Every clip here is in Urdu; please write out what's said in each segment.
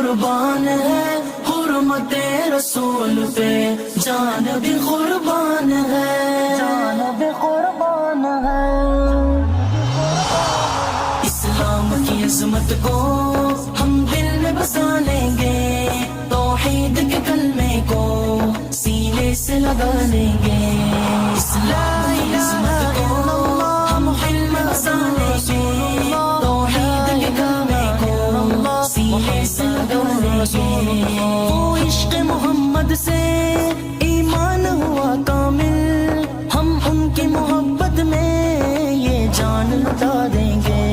قربان ہے، حرمت رسول پہ جان بھی قربان ہے، جان بھی قربان ہے۔ اسلام کی عظمت کو ہم دل میں بسا لیں گے، توحید کے کلمے کو سینے سے لگا لیں گے، اسلام کی عظمت کو ہم دل میں بسا لیں گے، توحید کے کلمے کو سینے سے لگا لیں گے۔ وہ عشق محمد سے ایمان ہوا کامل، ہم ان کی محبت میں یہ جان لٹا دیں گے،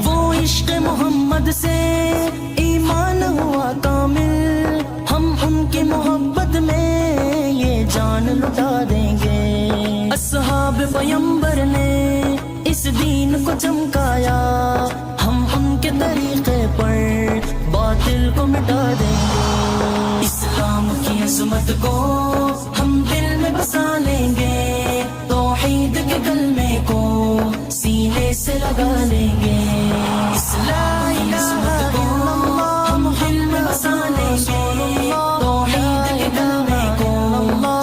وہ عشق محمد سے ایمان ہوا کامل، ہم ان کی محبت میں یہ جان لٹا دیں گے۔ اصحاب پیمبر نے اس دین کو چمکایا، ہم ان کے طریقے پر باطل کو مٹا دیں گے، اسلام کی عظمت کو ہم دل میں بسا لیں گے، توحید کے کلمے کو سینے سے لگا لیں گے، اسلام کی عظمت کو ہم دل میں بسا لیں گے، توحید کے کلمے کو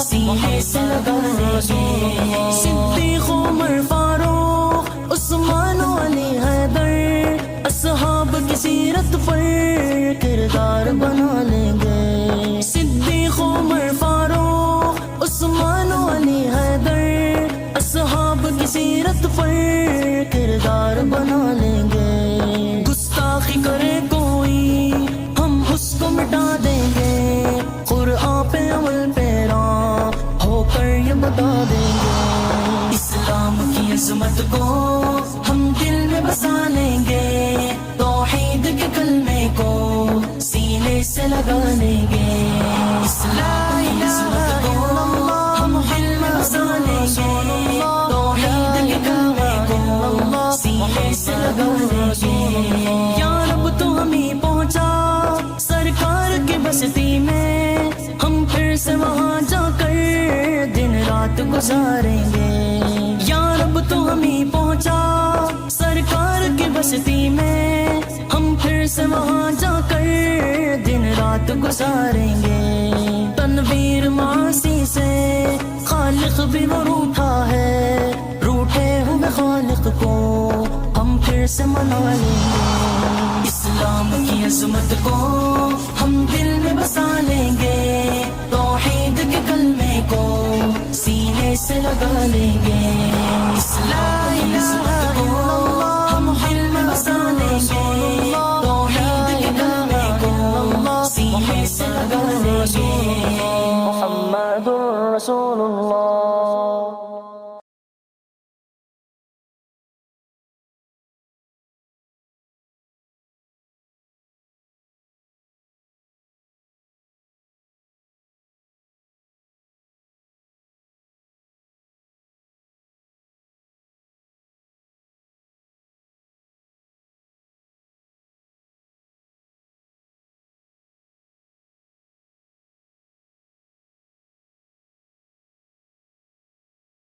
سینے سے لگا لیں گے۔ صدیق عمر فاروق عثمان و علی حیدر اصحاب کی سیرت پر کردار بنا لیں گے، صدیق عمر فاروق عثمان و علی حیدر اصحاب کی سیرت پر کردار بنا لیں گے۔ گستاخی کرے کوئی ہم اس کو مٹا دیں گے، قرآن پہ عمل پیرا ہو کر یہ بتا دیں گے، اسلام کی عظمت کو ہم دل میں بسا لیں گے، توحید کے کلمے کو سینے سے لگا لیں گے، اسلام کی عظمت کو ہم دل میں بسا لیں گے، توحید کے کلمے کو سینے سے لگا لیں گے۔ یا رب تو ہمیں پہنچا سرکار کی بستی میں، ہم پھر سے وہاں جا کر دن رات گزاریں گے، یا رب تو ہمیں پہنچا سرکار کی بستی میں، ہم پھر سے وہاں جا کر دن رات گزاریں گے۔ تنویر معاصی سے خالق بھی وہ روٹھا ہے، روٹھے ہوئے خالق کو ہم پھر سے منا لیں گے، اسلام کی عظمت کو ہم دل میں بسا لیں گے، توحید کے کلمے کو سینے سے لگا لیں گے، اسلام کی عظمت کو ہم دل میں بسا لیں گے، توحید کے کلمے کو سینے سے لگا لیں گے۔ محمد رسول اللہ۔